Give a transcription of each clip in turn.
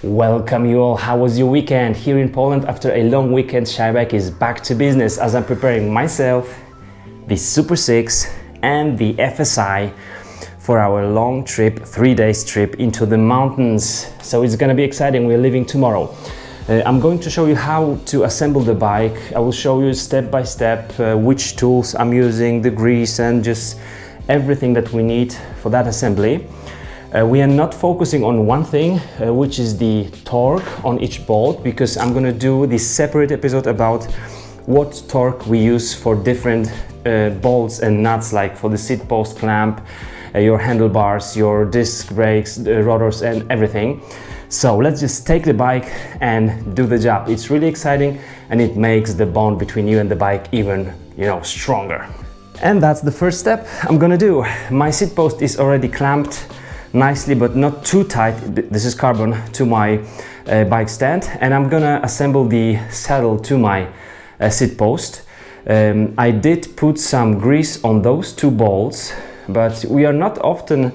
Welcome you all. How was your weekend? Here in Poland, after a long weekend, Shyback is back to business as I'm preparing myself, the Super 6 and the FSI for our long trip, 3 days trip into the mountains. So it's gonna be exciting. We're leaving tomorrow. I'm going to show you how to assemble the bike. I will show you step by step which tools I'm using, the grease and just everything that we need for that assembly. We are not focusing on one thing, which is the torque on each bolt, because I'm going to do this separate episode about what torque we use for different bolts and nuts, like for the seat post clamp, your handlebars, your disc brakes, rotors and everything. So let's just take the bike and do the job. It's really exciting and it makes the bond between you and the bike even, stronger. And that's the first step I'm gonna do. My seat post is already clamped nicely, but not too tight. This is carbon to my bike stand, and I'm gonna assemble the saddle to my seat post. I did put some grease on those two bolts, but we are not often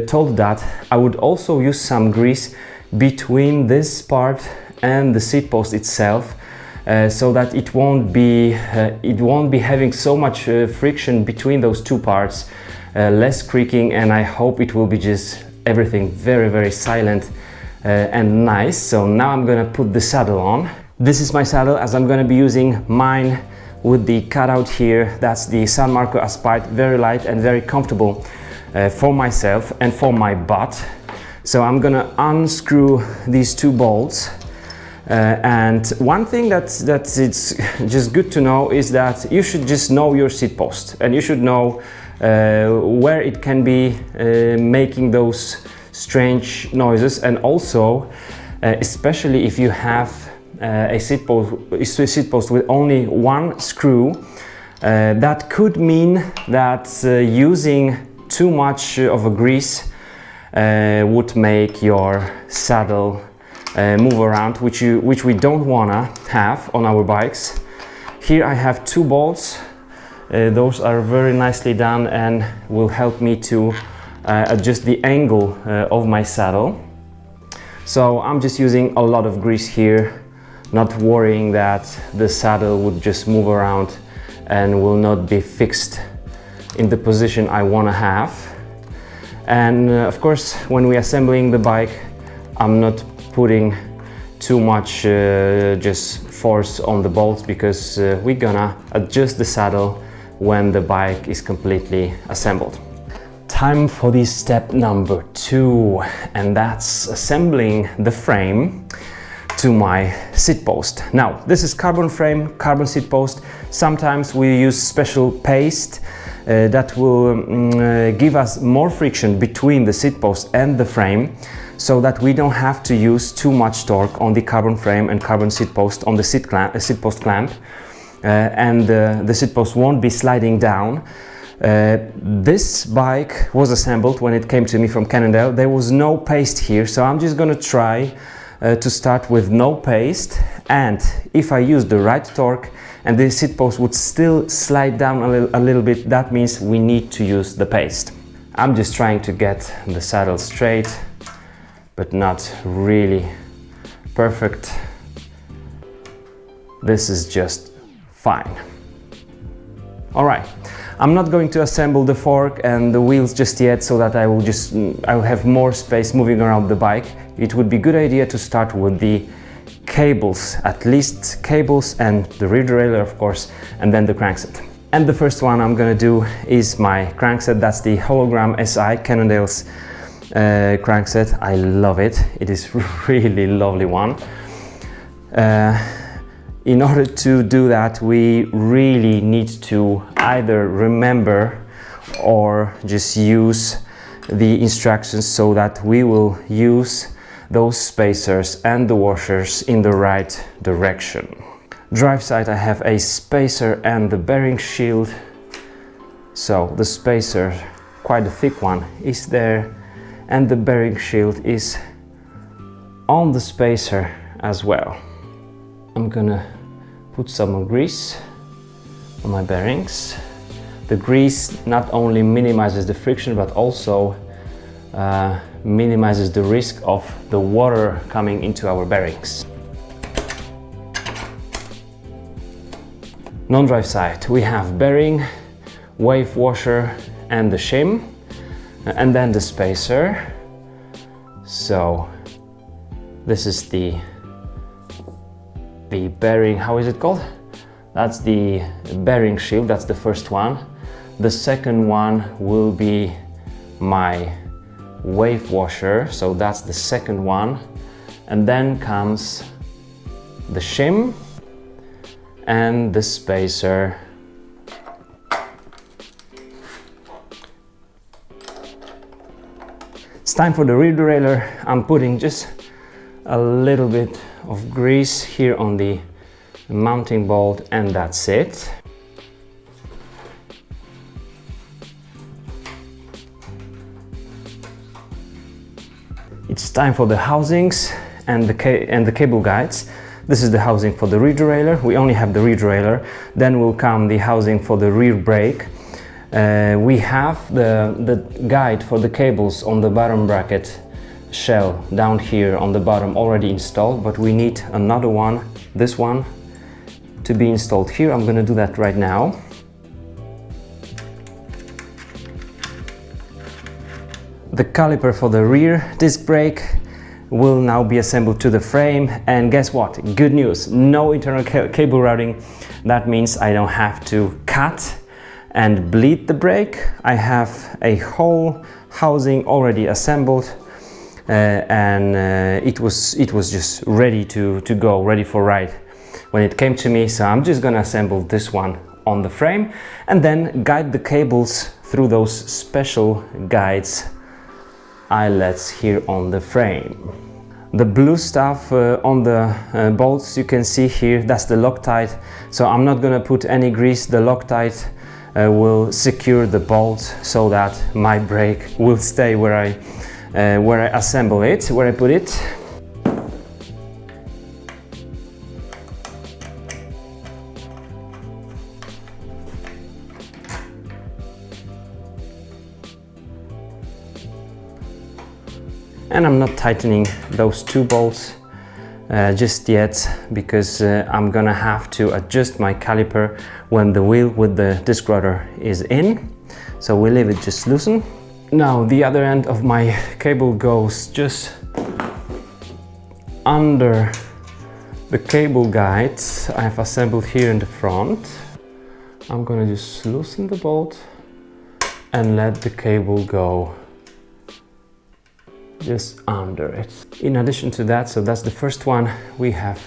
told that. I would also use some grease between this part and the seat post itself, so that it won't be having so much friction between those two parts. Less creaking, and I hope it will be just everything very, very silent and nice. So now I'm gonna put the saddle on. This is my saddle, as I'm gonna be using mine with the cutout here. That's the San Marco Aspite, very light and very comfortable for myself and for my butt. So I'm gonna unscrew these two bolts. And one thing that's it's just good to know is that you should just know your seat post, and you should know where it can be making those strange noises, and also especially if you have a seat post with only one screw, that could mean that using too much of a grease would make your saddle move around, which we don't wanna have on our bikes. Here I have two bolts. Those are very nicely done and will help me to adjust the angle of my saddle. So I'm just using a lot of grease here, not worrying that the saddle would just move around and will not be fixed in the position I want to have. And of course, when we're assembling the bike, I'm not putting too much just force on the bolts, because we're gonna adjust the saddle when the bike is completely assembled. Time for the step number 2, and that's assembling the frame to my seat post. Now, this is carbon frame, carbon seat post. Sometimes we use special paste that will give us more friction between the seat post and the frame, so that we don't have to use too much torque on the carbon frame and carbon seat post on the seat post clamp. And the seat post won't be sliding down. This bike was assembled when it came to me from Cannondale. There was no paste here, so I'm just gonna try to start with no paste, and if I use the right torque and the seat post would still slide down a little bit, that means we need to use the paste. I'm just trying to get the saddle straight, but not really perfect. This is just fine. All right, I'm not going to assemble the fork and the wheels just yet, so that I will have more space moving around the bike. It would be a good idea to start with the cables, at least cables and the rear derailleur, of course, and then the crankset. And the first one I'm gonna do is my crankset. That's the Hologram SI, Cannondale's crankset. I love it. It is really lovely one. In order to do that, we really need to either remember or just use the instructions, so that we will use those spacers and the washers in the right direction. Drive side, I have a spacer and the bearing shield. So the spacer, quite a thick one, is there, and the bearing shield is on the spacer as well. I'm gonna put some grease on my bearings. The grease not only minimizes the friction, but also minimizes the risk of the water coming into our bearings. Non-drive side, we have bearing, wave washer and the shim, and then the spacer. So this is the bearing, how is it called? That's the bearing shield, that's the first one. The second one will be my wave washer, so that's the second one. And then comes the shim and the spacer. It's time for the rear derailleur. I'm putting just a little bit of grease here on the mounting bolt, and that's it. It's time for the housings and the cable guides. This is the housing for the rear derailleur. We only have the rear derailleur. Then will come the housing for the rear brake. We have the guide for the cables on the bottom bracket shell down here on the bottom already installed, but we need another one, this one, to be installed here. I'm going to do that right now. The caliper for the rear disc brake will now be assembled to the frame, and guess what? Good news, no internal cable routing. That means I don't have to cut and bleed the brake. I have a whole housing already assembled, and it was just ready to go, ready for ride when it came to me. So I'm just gonna assemble this one on the frame and then guide the cables through those special guides eyelets here on the frame. The blue stuff on the bolts you can see here, that's the Loctite. So I'm not gonna put any grease. The Loctite will secure the bolts so that my brake will stay where I assemble it, where I put it. And I'm not tightening those two bolts just yet, because I'm gonna have to adjust my caliper when the wheel with the disc rotor is in. So we leave it just loosen. Now the other end of my cable goes just under the cable guides I've assembled here in the front. I'm gonna just loosen the bolt and let the cable go just under it. In addition to that, so that's the first one, we have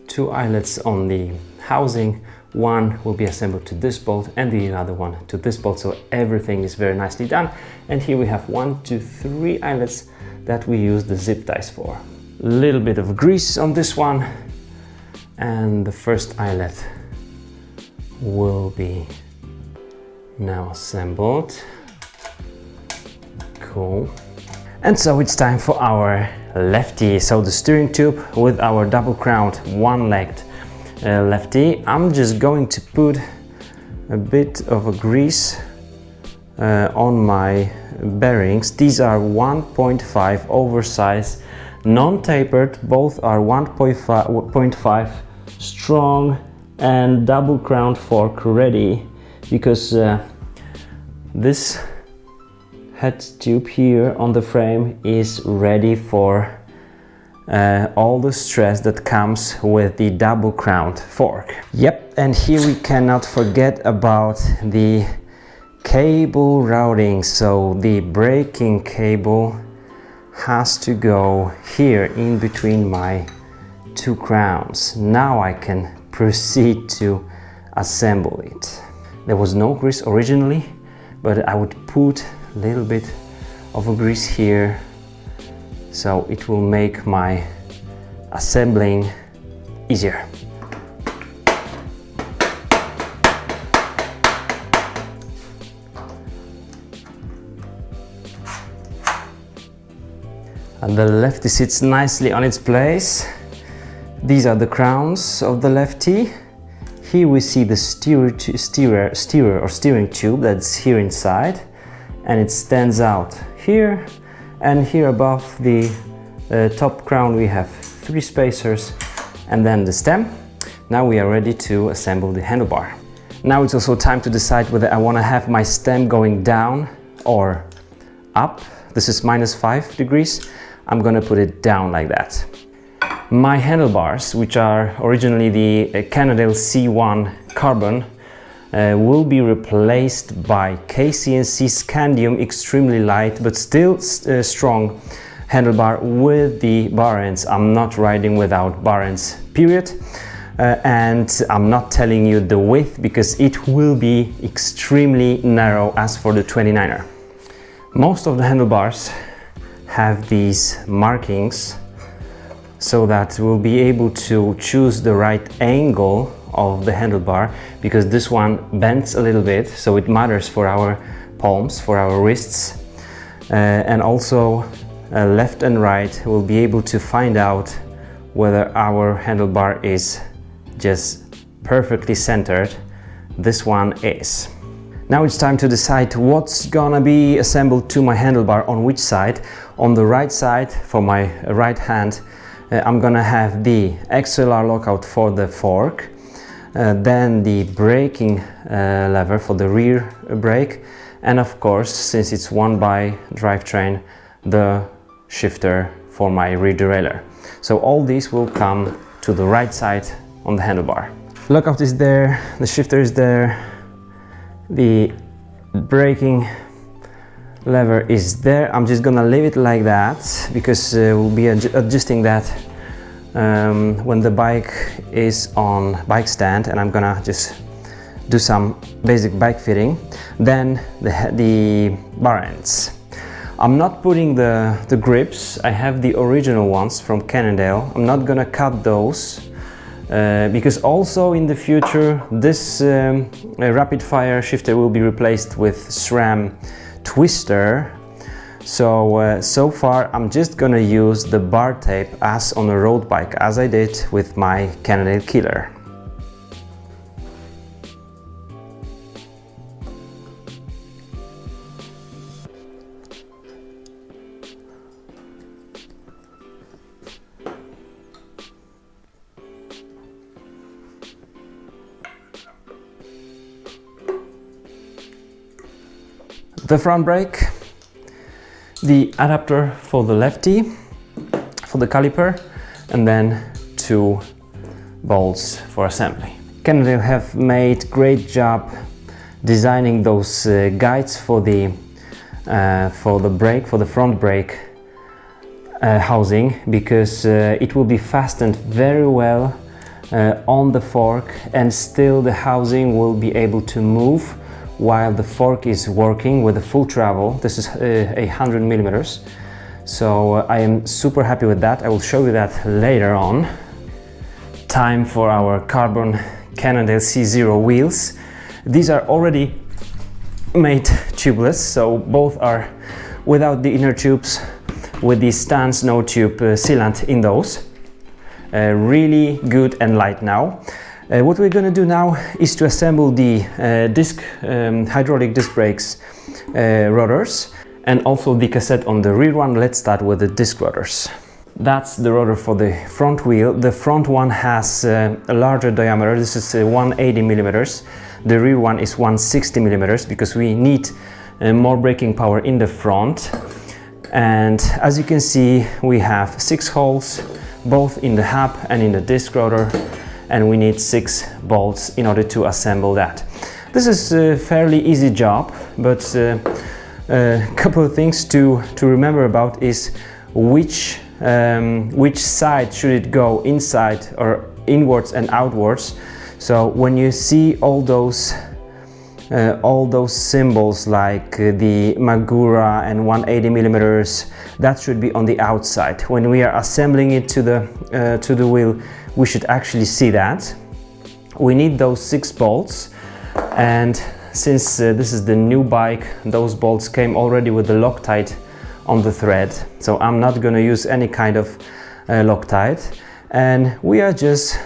two eyelets on the housing. One will be assembled to this bolt and the other one to this bolt, so everything is very nicely done. And here we have 1, 2, 3 eyelets that we use the zip ties for. A little bit of grease on this one, and the first eyelet will be now assembled. Cool. And so it's time for our Lefty. So the steering tube with our double crowned one-legged Lefty. I'm just going to put a bit of a grease on my bearings. These are 1.5 oversized, non-tapered. Both are 1.5 strong and double crowned fork ready, because this head tube here on the frame is ready for all the stress that comes with the double crowned fork. Yep, and here we cannot forget about the cable routing. So the braking cable has to go here in between my two crowns. Now I can proceed to assemble it. There was no grease originally, but I would put a little bit of a grease here, so it will make my assembling easier. And the Lefty sits nicely on its place. These are the crowns of the Lefty. Here we see the steering tube that's here inside, and it stands out here. and here above the top crown we have 3 spacers and then the stem. Now we are ready to assemble the handlebar. Now it's also time to decide whether I want to have my stem going down or up. This is -5 degrees. I'm gonna put it down like that. My handlebars, which are originally the Cannondale C1 carbon, will be replaced by KC&C Scandium extremely light but still strong handlebar with the bar ends. I'm not riding without bar ends, period. And I'm not telling you the width because it will be extremely narrow as for the 29er. Most of the handlebars have these markings so that we'll be able to choose the right angle of the handlebar, because this one bends a little bit, so it matters for our palms, for our wrists, and also left and right we'll be able to find out whether our handlebar is just perfectly centered. This one is. Now it's time to decide what's gonna be assembled to my handlebar on which side. On the right side, for my right hand, I'm gonna have the XLR lockout for the fork, then the braking lever for the rear brake, and of course, since it's 1x drivetrain, the shifter for my rear derailleur. So all these will come to the right side on the handlebar. Lockout is there, the shifter is there, the braking lever is there. I'm just gonna leave it like that because we'll be adjusting that when the bike is on bike stand, and I'm gonna just do some basic bike fitting. Then the bar ends. I'm not putting the grips. I have the original ones from Cannondale. I'm not gonna cut those because also in the future this rapid fire shifter will be replaced with SRAM twister. So far I'm just gonna use the bar tape as on a road bike, as I did with my Cannondale Killer. The front brake, the adapter for the Lefty, for the caliper, and then 2 bolts for assembly. Cannondale have made great job designing those guides for the brake, for the front brake housing, because it will be fastened very well on the fork, and still the housing will be able to move while the fork is working with the full travel. This is 100 millimeters, so I am super happy with that. I will show you that later on. Time for our carbon Cannondale C0 wheels. These are already made tubeless, so both are without the inner tubes, with the stance no tube sealant in those. Really good and light now. What we're going to do now is to assemble the hydraulic disc brakes rotors, and also the cassette on the rear one. Let's start with the disc rotors. That's the rotor for the front wheel. The front one has a larger diameter. This is 180 millimeters. The rear one is 160 millimeters because we need more braking power in the front. And as you can see, we have 6 holes, both in the hub and in the disc rotor, and we need 6 bolts in order to assemble that. This is a fairly easy job, but a couple of things to remember about is which side should it go, inside or inwards and outwards. So when you see all those symbols like the Magura and 180 millimeters, that should be on the outside. When we are assembling it to the wheel, we should actually see that. We need those 6 bolts, and since this is the new bike, those bolts came already with the Loctite on the thread, so I'm not going to use any kind of Loctite, and we are just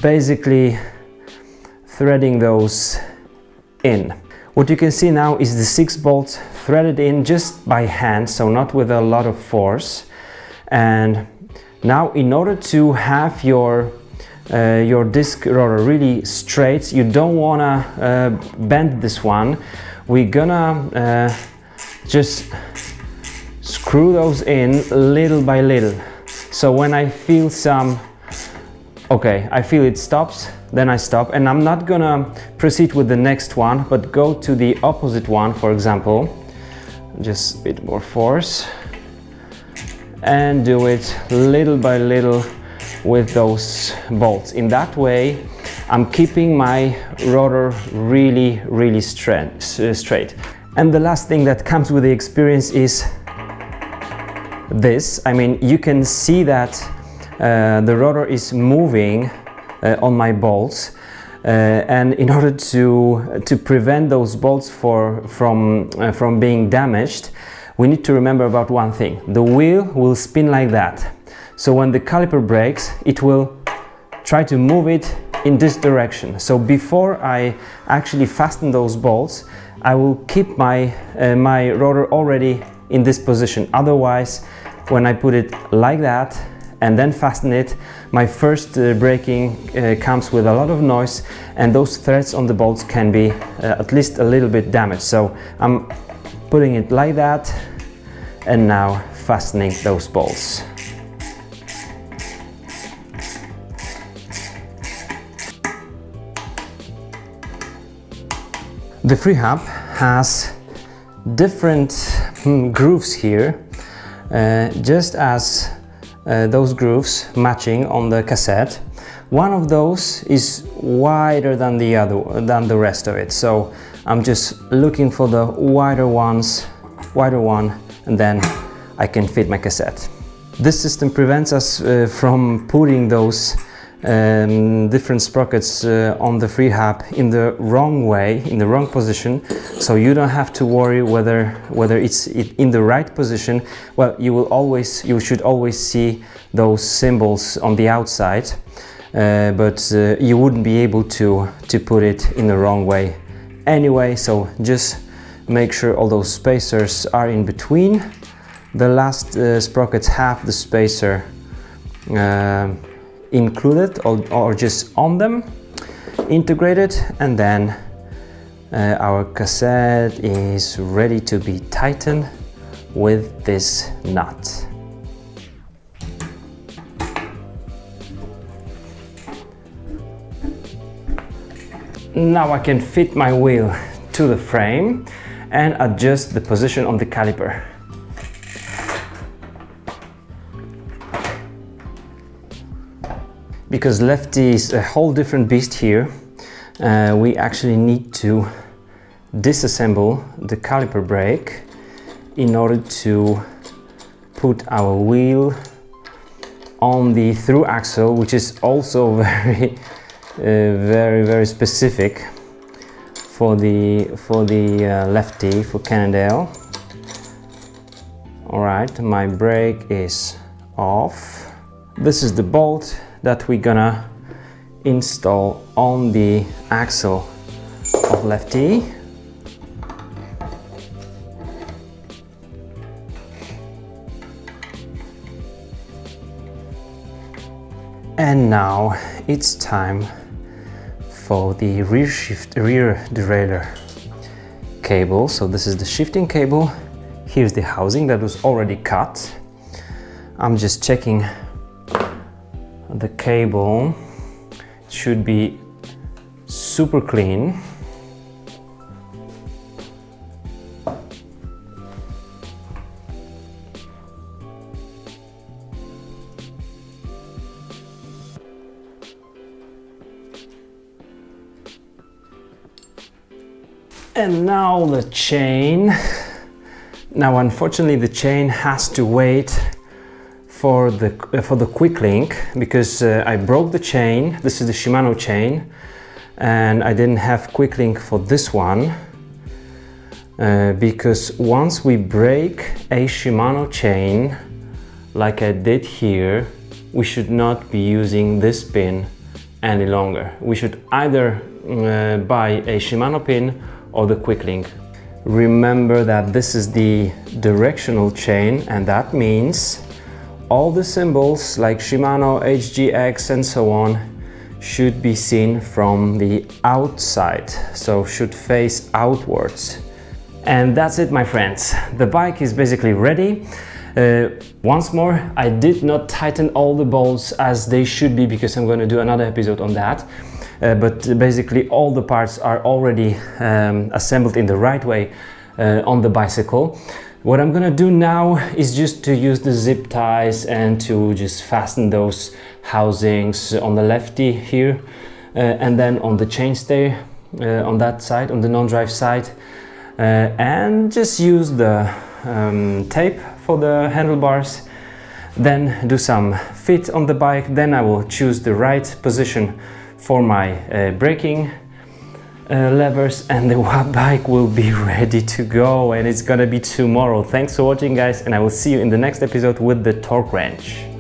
basically threading those in. What you can see now is the 6 bolts threaded in just by hand, so not with a lot of force. And now, in order to have your disc rotor really straight, you don't wanna bend this one. We're gonna just screw those in little by little. So when I feel I feel it stops, then I stop, and I'm not gonna proceed with the next one, but go to the opposite one, for example, just a bit more force, and do it little by little with those bolts. In that way, I'm keeping my rotor really straight. And the last thing that comes with the experience is this. I mean, you can see that the rotor is moving on my bolts, and in order to prevent those bolts from being damaged, we need to remember about one thing. The wheel will spin like that. So when the caliper breaks, it will try to move it in this direction. So before I actually fasten those bolts, I will keep my rotor already in this position. Otherwise, when I put it like that and then fasten it, my first braking comes with a lot of noise, and those threads on the bolts can be at least a little bit damaged. So I'm putting it like that and now fastening those bolts. The free hub has different grooves here, just as those grooves matching on the cassette. One of those is wider than the rest of it, so I'm just looking for the wider one, and then I can fit my cassette. This system prevents us from putting those different sprockets on the free hub in the wrong way, in the wrong position, so you don't have to worry whether it's in the right position. Well, you should always see those symbols on the outside, but you wouldn't be able to put it in the wrong way anyway. So just make sure all those spacers are in between. The last sprockets have the spacer included or just on them, integrated, and then our cassette is ready to be tightened with this nut. Now I can fit my wheel to the frame and adjust the position on the caliper. Because Lefty is a whole different beast here, we actually need to disassemble the caliper brake in order to put our wheel on the through axle, which is also very specific for the Lefty, for Cannondale. All right, my brake is off. This is the bolt that we're gonna install on the axle of Lefty. And now it's time for the rear derailleur cable. So this is the shifting cable. Here's the housing that was already cut. I'm just checking the cable. It should be super clean. And now the chain. Now unfortunately the chain has to wait for the quick link, because I broke the chain. This is the Shimano chain, and I didn't have quick link for this one, because once we break a Shimano chain like I did here, we should not be using this pin any longer. We should either buy a Shimano pin or the quick link. Remember that this is the directional chain, and that means all the symbols like Shimano, HGX and so on should be seen from the outside, so should face outwards. And that's it, my friends. The bike is basically ready. Once more, I did not tighten all the bolts as they should be because I'm going to do another episode on that. But basically all the parts are already assembled in the right way on the bicycle. What I'm going to do now is just to use the zip ties and to just fasten those housings on the Lefty here and then on the chainstay on that side, on the non-drive side, and just use the tape for the handlebars, then do some fit on the bike. Then I will choose the right position for my braking levers, and the bike will be ready to go, and it's gonna be tomorrow. Thanks for watching, guys, and I will see you in the next episode with the torque wrench.